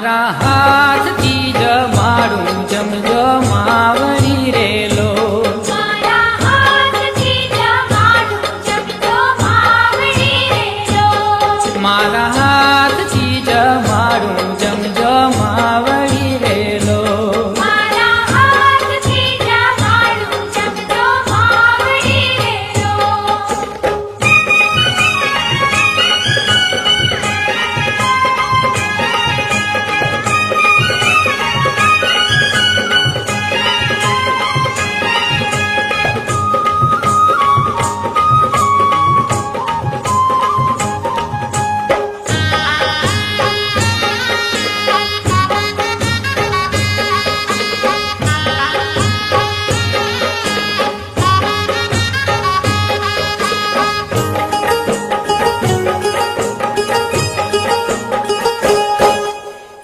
મારા હાથથી જમાડું જમજો માવડી રેલો મારા હાથથી જમાડું જમજો માવડી રેલો મારા હાથથી જમાડું જમજો માવડી રેલો મારા હાથથી જમાડું જમજો માવડી રેલો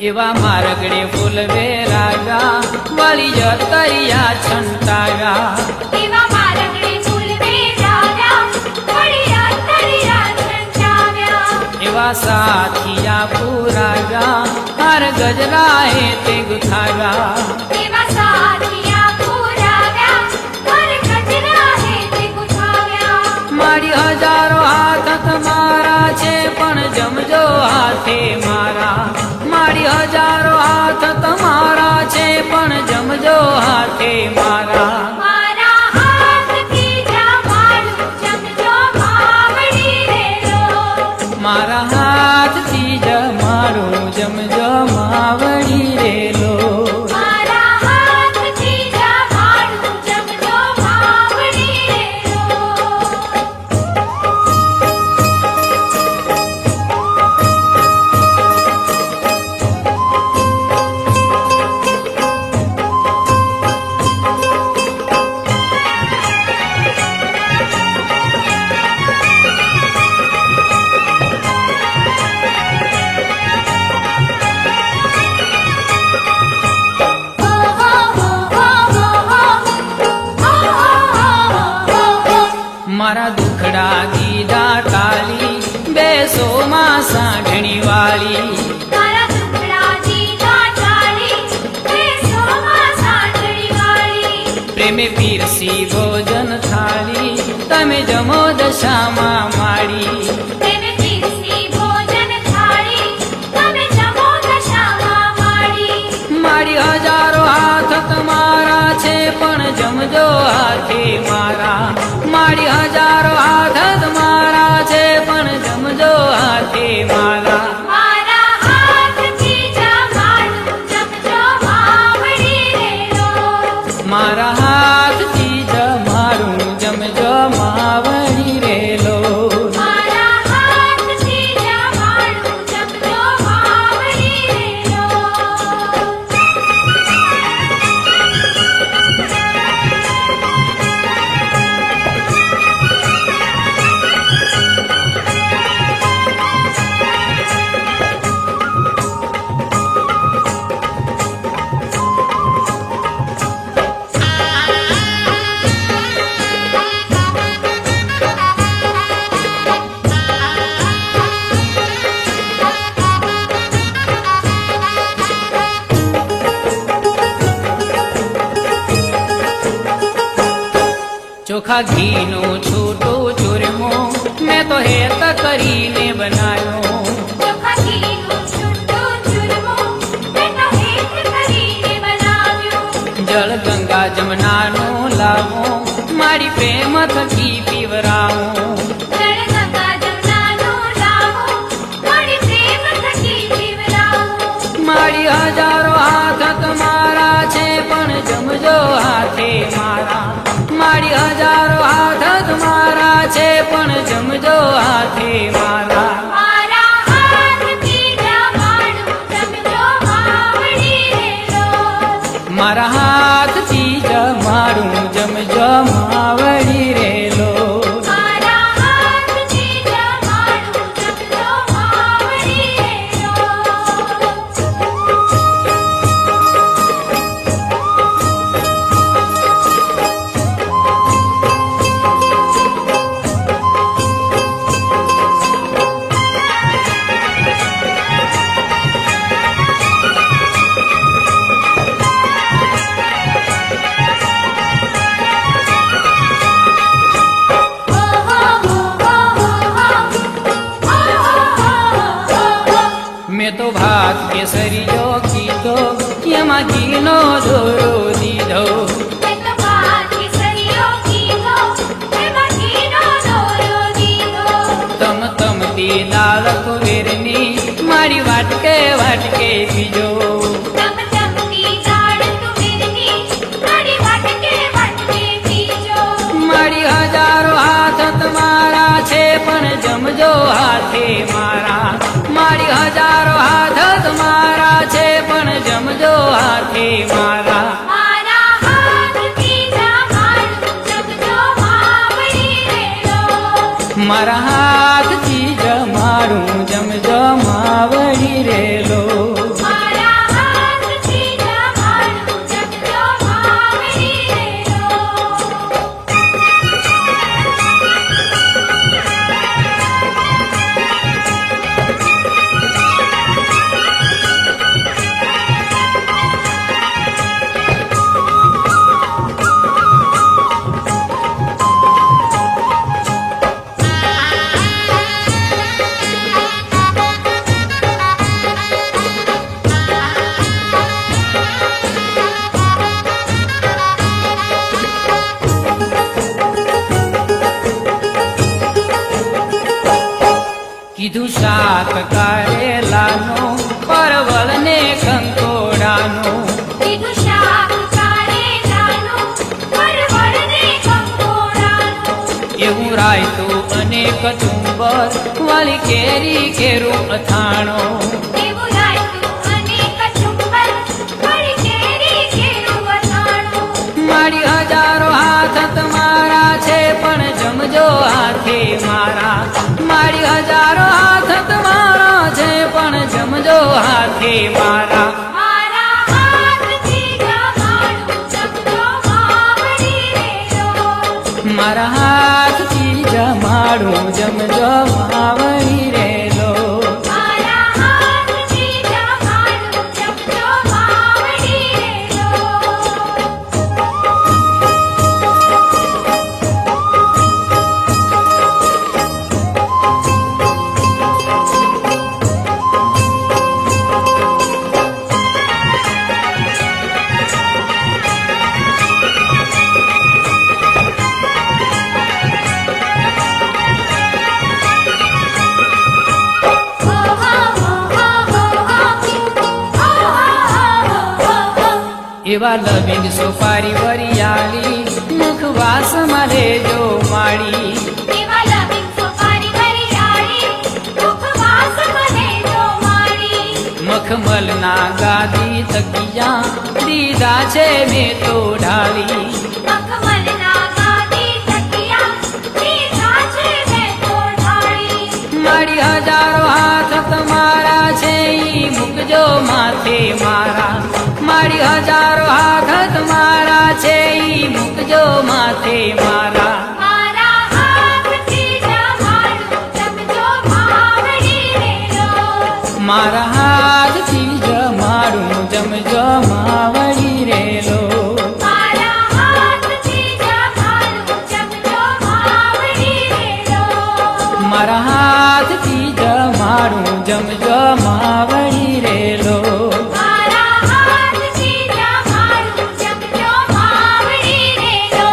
એવા મારગડે ફૂલ વેરાવ્યા વળી જતરિયા છંટાવ્યા એવા મારગડે ફૂલ વેરાવ્યા વળી અંતરિયા છંટાવ્યા એવા સાથિયા પુરાવ્યા હાર ગજરાએ તે ગુથાવ્યા એવા સાથિયા પુરાવ્યા હર ગજરાએ તે ગુથાવ્યા મારી હજારો હાથ તમારા છે પણ જમજો હાથે મારા મારી હજારો હાથ તમારા છે પણ જમજો હાથે મારા મારા હાથથી જમાડું જમજો માવડી રેલો મારા હાથથી જમાડું જમજો માવડી રેલો મારા હાથથી જમાડું જમજો માવડી રેલો મારા દુખડા દીધા ટાલી બેસો માં સાંઢણી વાળી મારા દુખડા દીધા ટાળી બેસોમાં સાંઠણી વાળી પ્રેમે પીરસી ભોજન થાળી તમે જમો દશામાં માડી તેને પીરસી ભોજન થાળી તમે જમો દશામાં માડી મારી હજારો હાથ તમારા છે પણ જમજો હાથે મારા મારી હજારો હાથ તમારા છે પણ જમજો હાથે મારા મારા હાથથી જમાડું જમજો માવડી રેલો મારા હાથથી જમાડું જમજો માવડી રેલો મારા હાથથી જમાડું જમજો માવડી રેલો ચોખા ઘીનો છૂટો ચૂરમો મેં તો હેત કરીને બનાવ્યો ચોખા ઘીનું છૂટું ચૂરમો મેં તો હેત કરીને બનાવ્યું જળ ગંગા જમનાનો લાવો મારી પ્રેમ થકી પીવરાવો જળ ગંગા જમનાનો લાવો મારી પ્રેમ થકી પીવડાવો મારી હજારો હાથ તમારા છે પણ જમજો હાથે મારા મારી હજારો હાથ તમારા છે પણ જમજો હાથે મારા મારા હાથથી જમાડું જમજો માવડી રેલો મારા હાથથી જમાડું જમજો માવડી રેલો મારા હાથથી જમાડું જમજો માવડી રેલો કેસરીયો કીધો એમાં ઘીનો દોરો દીધો મેં તો ભાત કેસરીયો કીધો એમાં ઘીનો દોરો દીધો તમતી દાળ કુવેરની મારી વાટકે વાટકે પીજો તમતમતી દાળ તુવેરની મારી વાટકે વાટકે પીજો મારી હજારો હાથ તમારા છે પણ જમજો હાથે મારા મારી હજારો હાથ તમારા છે પણ જમજો હાથે મારા મારા હાથથી જમાડું જમજો માવડી રેલો મારા હાથથી જમાડું જમજો માવડી રેલો મારા હાથથી જમાડું જમજો માવડી રેલો કીધું શાક કારેલાનું પરવળ ને કંકોડાનું કીધું શાક કારેલાનું પરવળને કંકોડાનું એવું રાયતું અને કચુંબર વાળી કેરી કેરું અથાણું એવું રાયતું અને કચુંબર વળી કેરી કેરું વટાણું મારી હજારો હાથ તમારા છે પણ જમજો હાથે મારા મારી હજારો હાથ તમારા છે પણ જમજો હાથે મારા મારા હાથથી જમાડું જમજો માવડી રેલો મારા હાથથી જમાડું જમજો માવડી રેલો મારા હાથથી જમાડું જમજો માવડી રેલો એવા લવિંગ સોપારી વરિયાળી મુખવાસ મારે જો માળી એવા લવિંગ સોપારી વરિયાળી મુખવાસ મને જો મારી મખમલના ગાદી તકિયા દીધા છે મેં તો ઢાળી મખમલના ગાદી તકિયા દીધા છે મેં તો ઢાળી મારી હજારો હાથ તમારા છે ઈ મૂકજો માથે મારા મારી હજારો હાથ તમારા છે ઈ મૂકજો માથે મારા મારા હાથથી જમાડું જમજો માવડી રેલો મારા હાથથી જમાડું જમજો માવડી રેલો મારા હાથથી જમાડું જમજો માવડી રેલો મારા હાથથી જમાડું જમજો માવડી રેલો મારા હાથથી જમાડું જમજો માવડી રેલો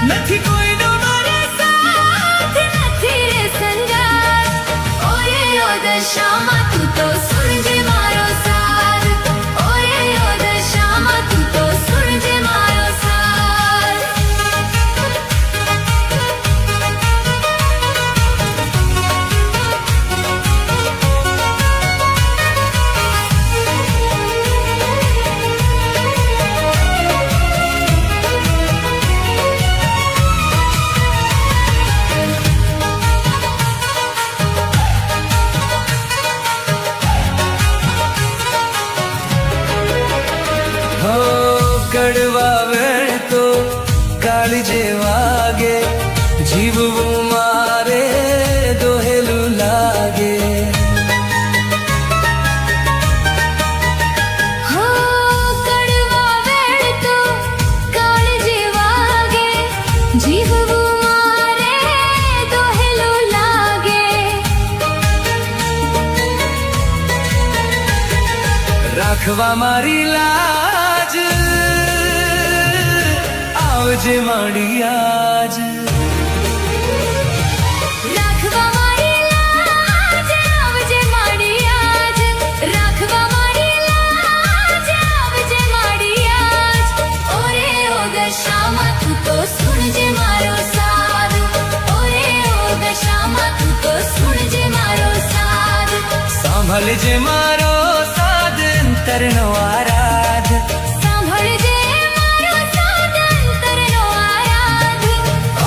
નથી કોઈનો મારા સાથ. નથી રે સંગાત. ઓરે ઓ દશામાં તું તો સુણજે મારો સાથ. ઓરે ઓ દશામાં તું તો સુણજે મારો સાથ. હો કડવા વેણ તો કાળજે વાગે, જીવવું મારે દોહેલું લાગે. હો કડવા વેણ તો કાળજે વાગે, જીવવું મારે દોહેલું લાગે. રાખવા મારી લાજ, આવજે માડી આજ. રાખવા મારી લાજ, આવજે માડી આજ. રાખવા મારી લાજ, આવજે માડી આજ. ઓરે ઓ દશામાં તું તો સુણજે મારો સાથ. ઓરે ઓ દશામાં તું તો સુણજે મારો સાથ. સાંભળજે મારો સાદ અંતરનો આરાધ. સાંભળજે મારો સાથ અંતરનો આરાધ.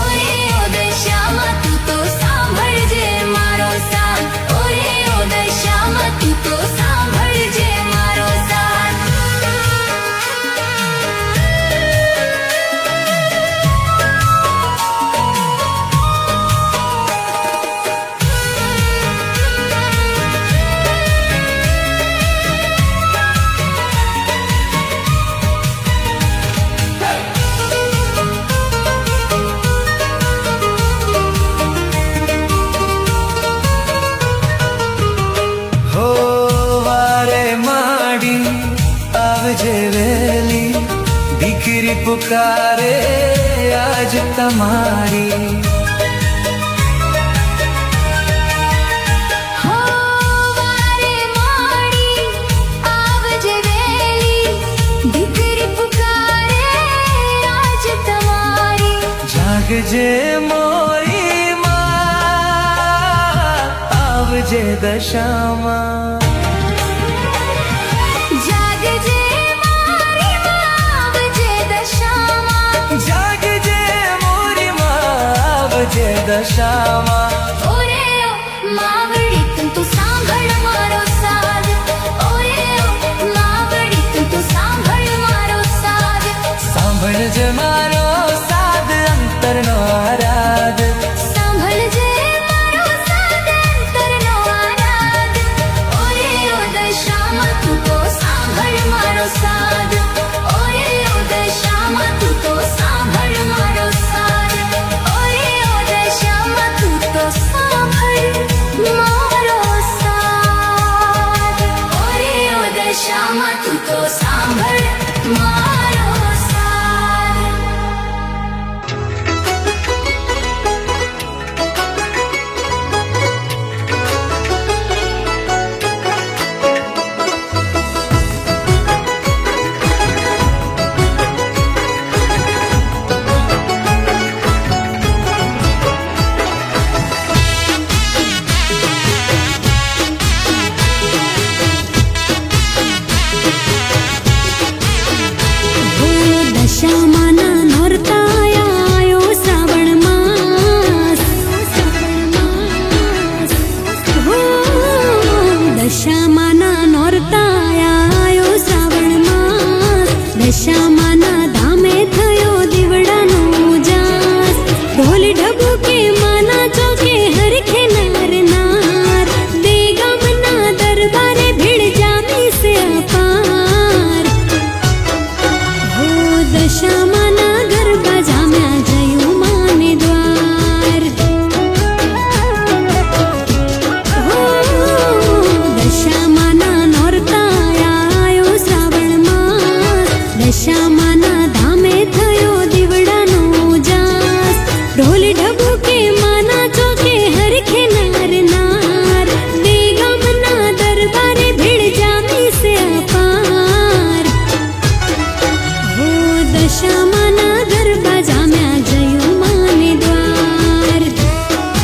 ઓરે ઓ દશામાં તું તો સાંભળજે મારો સાથ. ઓરે ઓ દશામાં તું તો સાંભળજે મારો સાથ. હો વારે માડી આવજે વેલી, દીકરી પુકારે આજ તમારી. હો વારે માડી આવજે વેલી, દીકરી પુકારે આજ તમારી. જાગજે મોરી માં, આવજે દશામાં. જાગજે મારી માં, આવજે દશામાં. જાગજે મોરી માં, આવજે દશામાં. ઓરે ઓ માવડી તું તો સાંભળ મારો સાથ. ઓરે ઓ માવડી તું તો સાંભળ મારો સાથ. સાંભળજે મારો સાદ અંતરનો આરાધ.